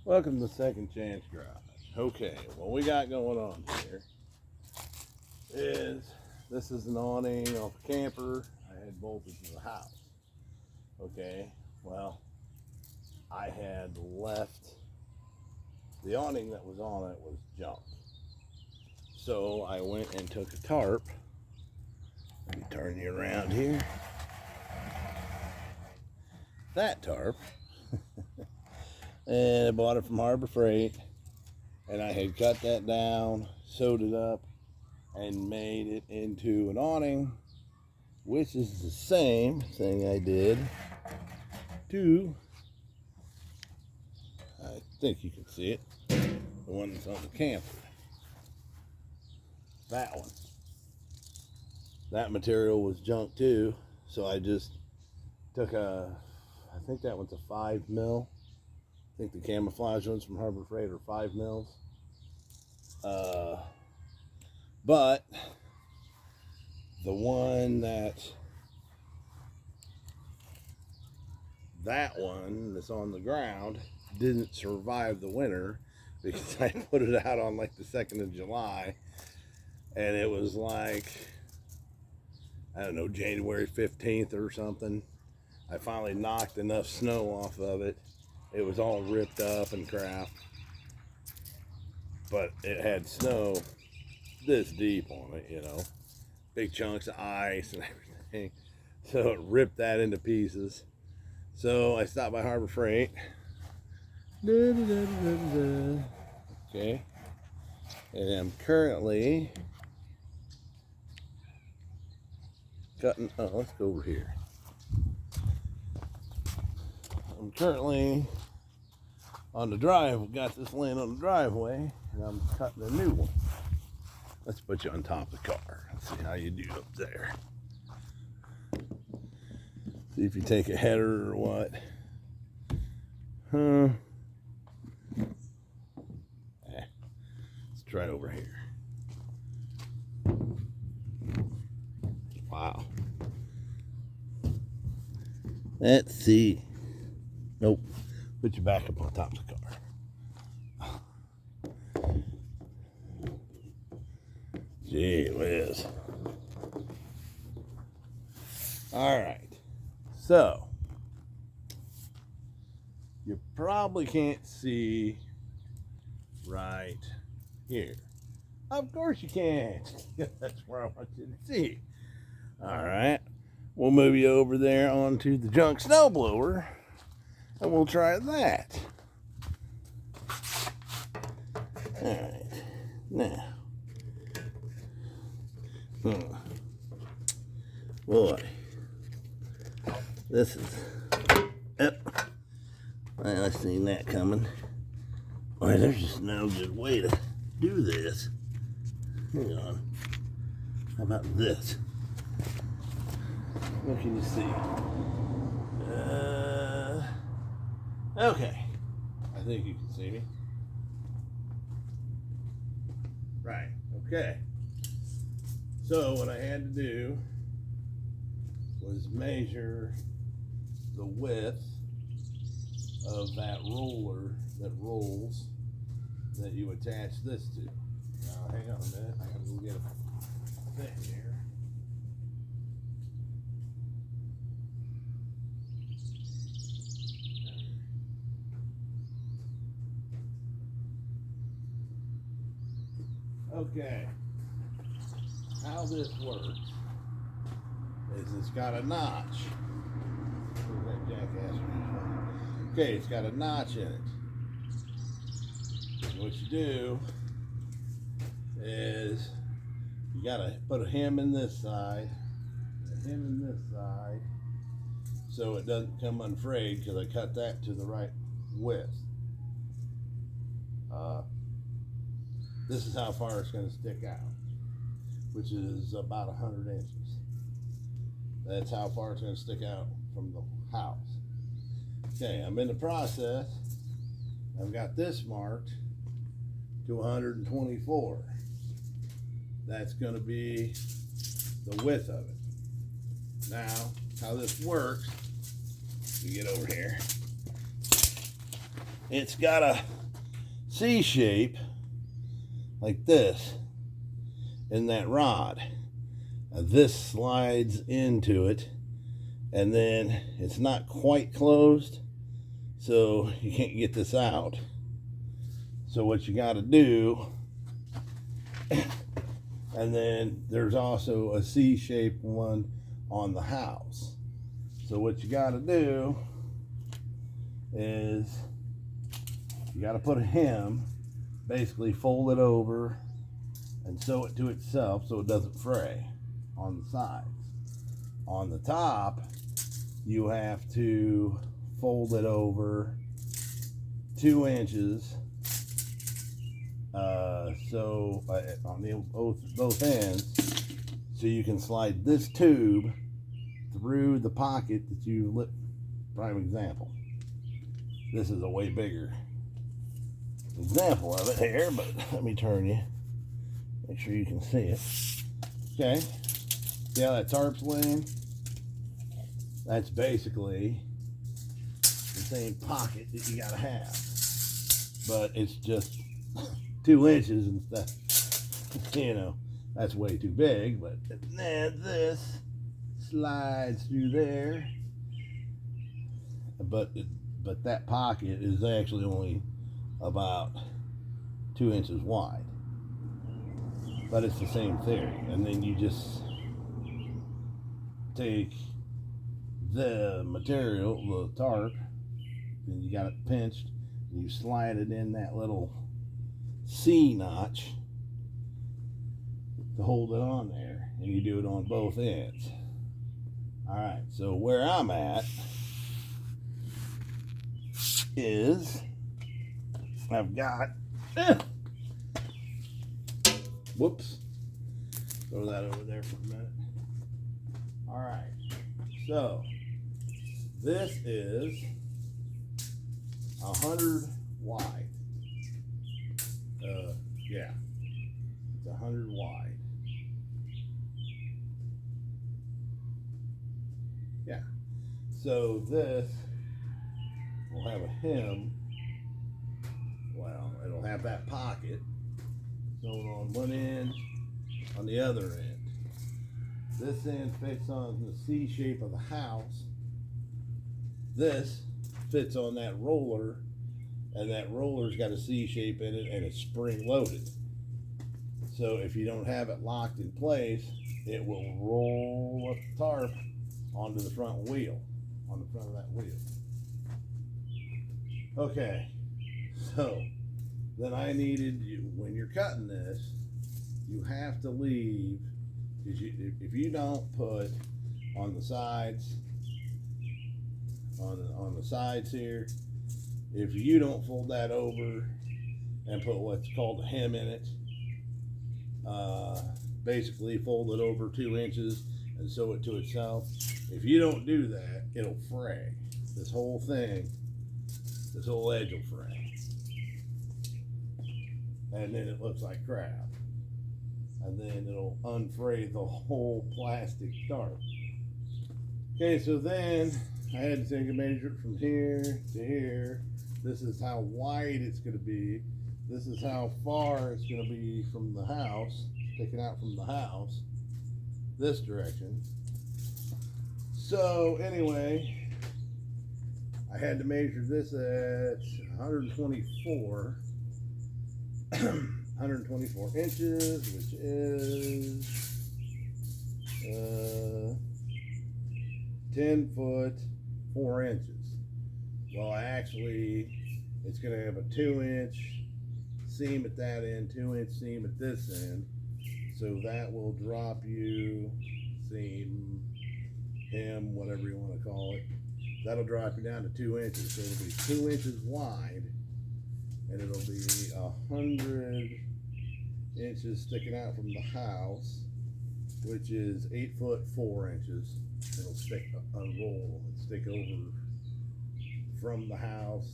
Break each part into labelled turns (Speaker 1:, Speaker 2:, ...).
Speaker 1: Welcome to Second Chance Garage. Okay, what we got going on here is this is an awning off a camper I had bolted to the house. Okay, well, I had left the awning that was on it was junk. So I went and took a tarp. Let me turn you around here. That tarp. And I bought it from Harbor Freight, and I had cut that down, sewed it up, and made it into an awning, which is the same thing I did to, I think you can see it, the one that's on the camper. That one. That material was junk too, so I just took I think that one's a 5 mil. I think the camouflage ones from Harbor Freight are 5 mils. But the one that one that's on the ground didn't survive the winter because I put it out on like the 2nd of July, and it was like, I don't know, January 15th or something. I finally knocked enough snow off of it. It was all ripped up and crap, but it had snow this deep on it, you know, big chunks of ice and everything. So it ripped that into pieces. So I stopped by Harbor Freight. Okay. And I'm currently cutting, let's go over here. I'm currently on the drive, got this laying on the driveway, and I'm cutting a new one. Let's put you on top of the car. Let's see how you do up there. See if you take a header or what. Let's try over here. Wow. Let's see. Nope. Put you back up on top of the car. Gee whiz. All right. So, you probably can't see right here. Of course you can't. That's where I want you to see. All right. We'll move you over there onto the junk snowblower, and we'll try that. All right. Now. Boy. This is... Yep. I seen that coming. Boy, there's just no good way to do this. Hang on. How about this? What can you see? Okay. I think you can see me. Right. Okay. So what I had to do was measure the width of that roller that rolls that you attach this to. Now, hang on a minute. I gotta go get a thing here. Okay, how this works is it's got a notch. Where's that jackass? Okay, it's got a notch in it. And what you do is you gotta put a hem in this side, a hem in this side, so it doesn't come unfrayed, because I cut that to the right width. This is how far it's going to stick out, which is about 100 inches. That's how far it's going to stick out from the house. Okay, I'm in the process. I've got this marked to 124. That's going to be the width of it. Now, how this works, you get over here. It's got a C shape like this in that rod. This slides into it, and then it's not quite closed, so you can't get this out. So what you got to do, and then there's also a C-shaped one on the house. So what you got to do is you got to put a hem, basically fold it over and sew it to itself so it doesn't fray on the sides. On the top, you have to fold it over 2 inches, on both ends, so you can slide this tube through the pocket that you lit. Prime example. This is a way bigger example of it here, but let me turn you. Make sure you can see it. Okay. See how that tarp's laying? That's basically the same pocket that you gotta have. But it's just 2 inches instead. You know, that's way too big, but then this slides through there. But that pocket is actually only about 2 inches wide. But it's the same theory. And then you just take the material, the tarp, and you got it pinched, and you slide it in that little C notch to hold it on there, and you do it on both ends. Alright, so where I'm at is I've got whoops, throw that over there for a minute. Alright, so this is 100 wide. Yeah, it's 100 wide. Yeah, so this will have a hem. Well, it'll have that pocket sewn on one end, on the other end. This end fits on the C shape of the house. This fits on that roller, and that roller's got a C shape in it, and it's spring loaded. So if you don't have it locked in place, it will roll up the tarp onto the front wheel, on the front of that wheel. Okay, so then I needed you, when you're cutting this, you have to leave, because if you don't put on the sides, on the sides here, if you don't fold that over and put what's called a hem in it, basically fold it over 2 inches and sew it to itself. If you don't do that, it'll fray. This whole thing, this whole edge will fray. And then it looks like crap. And then it'll unfray the whole plastic tarp. Okay, so then I had to take a measure from here to here. This is how wide it's going to be. This is how far it's going to be from the house, sticking out from the house, this direction. So anyway, I had to measure this at 124 inches, which is 10 foot 4 inches. Well, it's going to have a 2-inch seam at that end, 2-inch seam at this end. So that will drop you, seam, hem, whatever you want to call it. That'll drop you down to 2 inches. So it'll be 2 inches wide, and it'll be 100 inches sticking out from the house, which is 8 foot 4 inches. It'll unroll and stick over from the house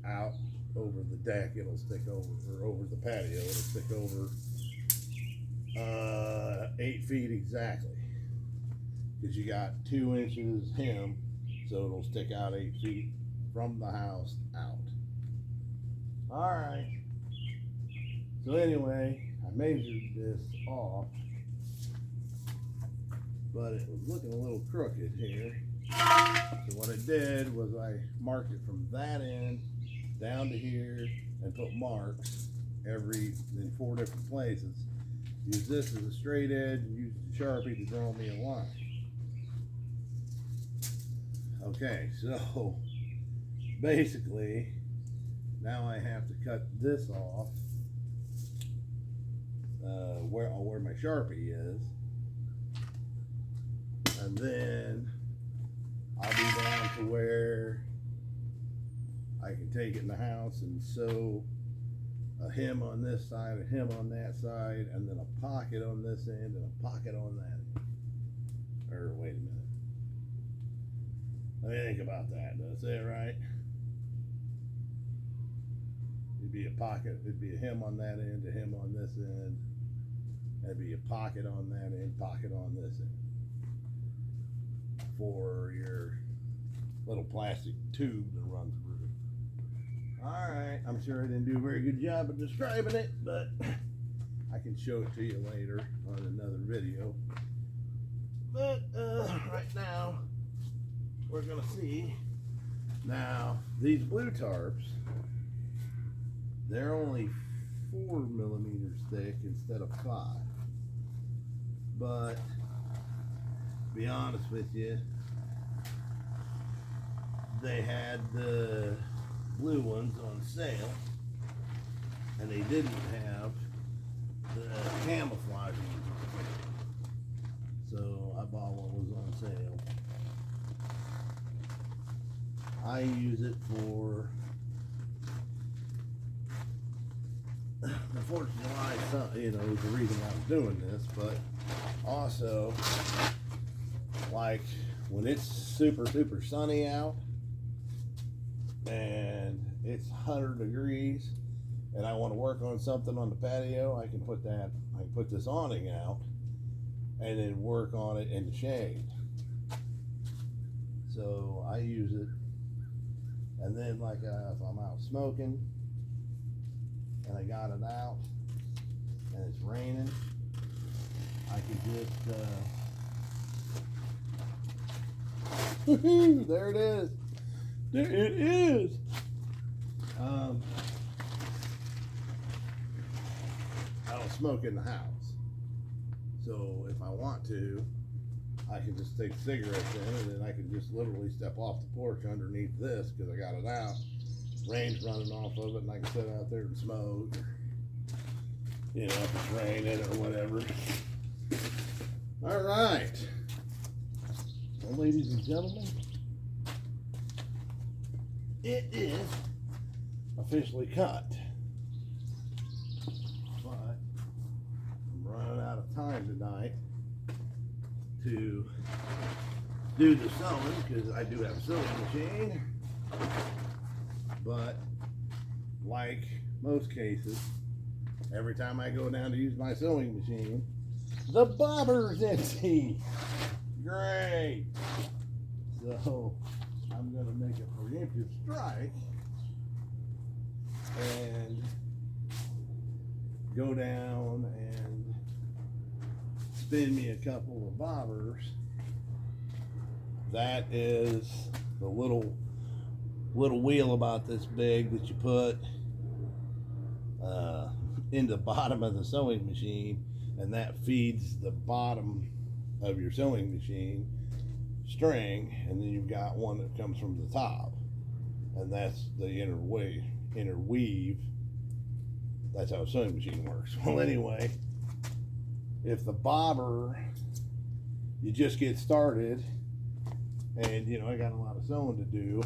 Speaker 1: out over the deck. It'll stick over, or over the patio. It'll stick over 8 feet exactly, because you got 2 inches hem, so it'll stick out 8 feet from the house out. All right, So anyway, I measured this off, but it was looking a little crooked here. So what I did was I marked it from that end down to here and put marks in 4 different places. Use this as a straight edge and use the Sharpie to draw me a line. Okay, so basically now I have to cut this off where my Sharpie is, and then I'll be down to where I can take it in the house and sew a hem on this side, a hem on that side, and then a pocket on this end and a pocket on that end. Or wait a minute. Let me think about that. Did I say it right? It'd be a pocket, it'd be a hem on that end, a hem on this end. That'd be a pocket on that end, pocket on this end. For your little plastic tube to run through. Alright, I'm sure I didn't do a very good job of describing it, but I can show it to you later on another video. But right now, we're gonna see. Now, these blue tarps, they're only 4 millimeters thick instead of 5. But, to be honest with you, they had the blue ones on sale, and they didn't have the camouflage ones on sale. So I bought what was on sale. I use it for the 4th of July, you know, is the reason I was doing this, but also, like, when it's super sunny out, and it's 100 degrees and I want to work on something on the patio, I can put this awning out and then work on it in the shade. So I use it, and then like if I'm out smoking and I got it out and it's raining, I can just there it is. There it is. I don't smoke in the house, so if I want to, I can just take cigarettes in, and then I can just literally step off the porch underneath this because I got it out. Rain's running off of it, and I can sit out there and smoke. Or, you know, if it's raining or whatever. All right, well, ladies and gentlemen, it is officially cut, but I'm running out of time tonight to do the sewing because I do have a sewing machine, but like most cases, every time I go down to use my sewing machine, the bobber's empty. Great. So I'm going to make a preemptive strike and go down and spin me a couple of bobbers. That is the little wheel about this big that you put in the bottom of the sewing machine, and that feeds the bottom of your sewing machine string, and then you've got one that comes from the top, and that's the inner weave. That's how a sewing machine works. Well, anyway, if the bobber, you just get started, and you know I got a lot of sewing to do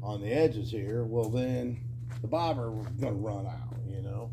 Speaker 1: on the edges here, well then the bobber is gonna run out, you know.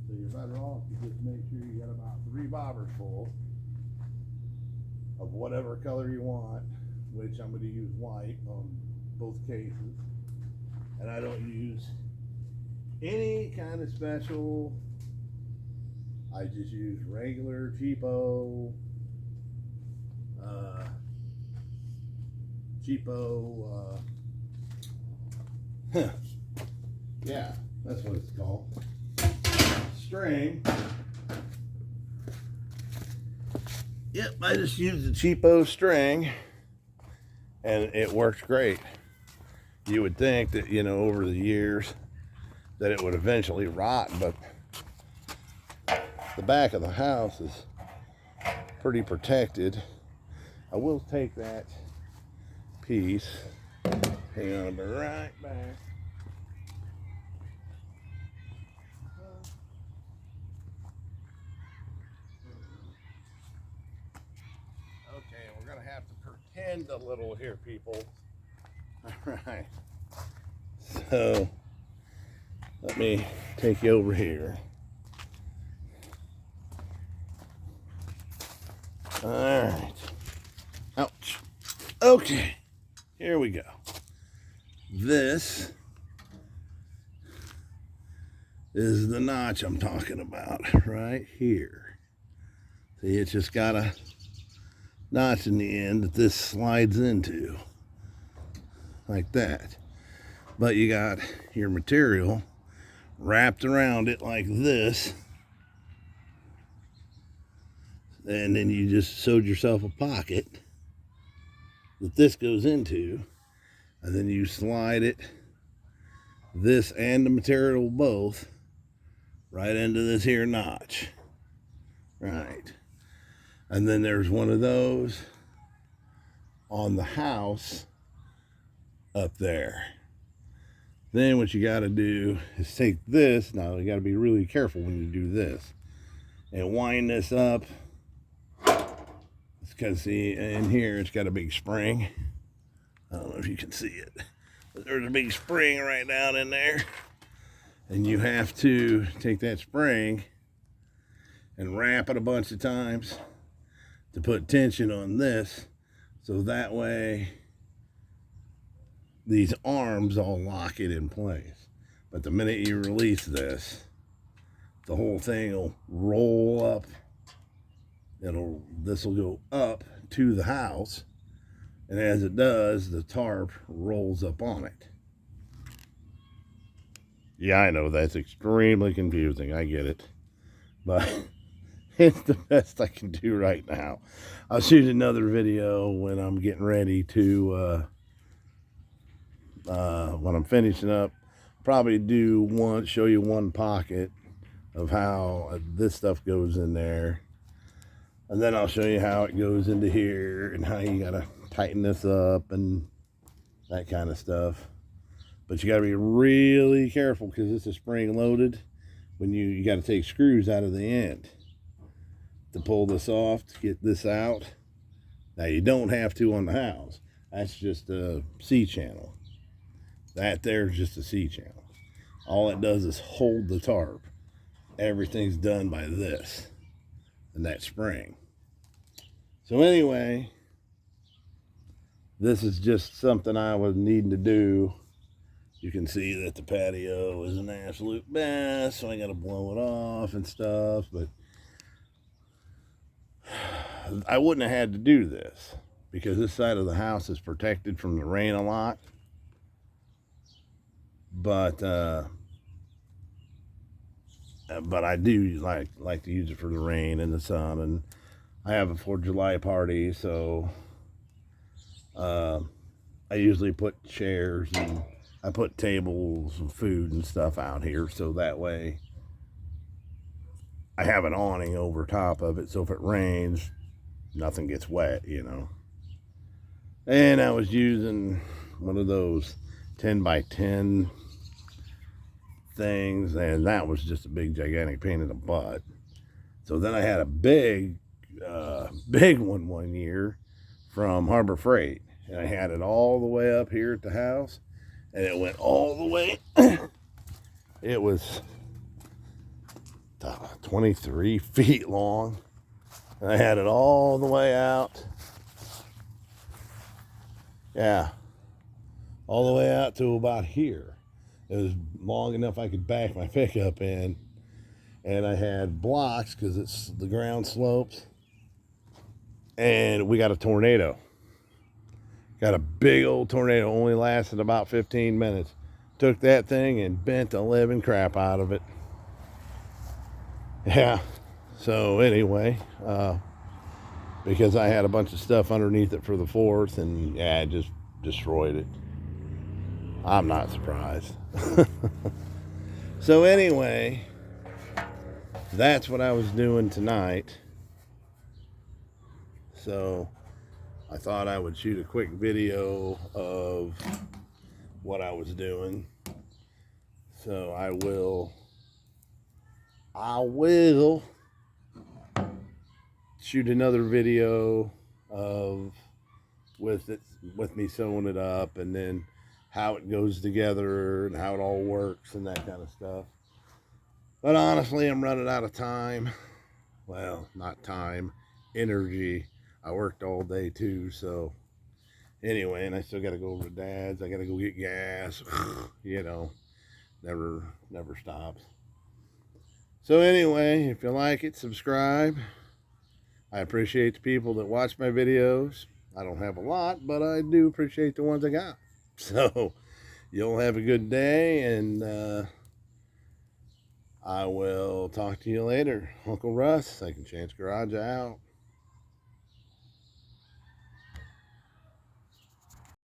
Speaker 1: So you're better off to just make sure you got about 3 bobbers full of whatever color you want, which I'm going to use white on both cases. And I don't use any kind of special. I just use regular cheapo yeah, that's what it's called. string. Yep, I just used the cheapo string and it works great. You would think that, you know, over the years that it would eventually rot, but the back of the house is pretty protected. I will take that piece. Hang on, I'll be right back. Okay, we're gonna have to pretend a little here, people. All right. So let me take you over here. All right. Ouch. Okay. Here we go. This is the notch I'm talking about right here. See, it's just got a notch in the end that this slides into like that. But you got your material wrapped around it like this. And then you just sewed yourself a pocket that this goes into. And then you slide it, this and the material both, right into this here notch. Right. And then there's one of those on the house up there. Then what you got to do is take this. Now you got to be really careful when you do this and wind this up. It's because see in here it's got a big spring. I don't know if you can see it, but there's a big spring right down in there, and you have to take that spring and wrap it a bunch of times to put tension on this, so that way these arms all lock it in place. But the minute you release this, the whole thing will roll up. This will go up to the house, and as it does, the tarp rolls up on it. Yeah, I know that's extremely confusing. I get it, but it's the best I can do right now. I'll shoot another video when I'm getting ready to when I'm finishing up. Probably show you one pocket of how this stuff goes in there, and then I'll show you how it goes into here and how you gotta tighten this up and that kind of stuff. But you gotta be really careful because this is spring loaded. When you gotta take screws out of the end to pull this off, to get this out. Now you don't have to on the house. That's just a C-channel. That there's just a C-channel. All it does is hold the tarp. Everything's done by this and that spring. So anyway, this is just something I was needing to do. You can see that the patio is an absolute mess, so I got to blow it off and stuff, but I wouldn't have had to do this because this side of the house is protected from the rain a lot. But I do like to use it for the rain and the sun, and I have a 4th of July party, so I usually put chairs and I put tables and food and stuff out here, so that way I have an awning over top of it, so if it rains, nothing gets wet, you know. And I was using one of those 10 by 10 things, and that was just a big gigantic pain in the butt. So then I had a big one year from Harbor Freight, and I had it all the way up here at the house, and it went all the way. It was 23 feet long, and I had it all the way out. Yeah, all the way out to about here. It was long enough I could back my pickup in, and I had blocks because it's the ground slopes, and we got a tornado. Got a big old tornado, only lasted about 15 minutes. Took that thing and bent the living crap out of it. Yeah. So anyway, because I had a bunch of stuff underneath it for the 4th, and yeah, it just destroyed it. I'm not surprised. So anyway, that's what I was doing tonight. So I thought I would shoot a quick video of what I was doing. So I will shoot another video of with me sewing it up, and then how it goes together and how it all works and that kind of stuff. But honestly, I'm running out of time. Well, not time, energy. I worked all day too, so anyway, and I still got to go over to Dad's. I got to go get gas. You know, never stops. So anyway, if you like it, subscribe. I appreciate the people that watch my videos. I don't have a lot, but I do appreciate the ones I got. So you'll have a good day, and I will talk to you later. Uncle Russ, Second Chance Garage out.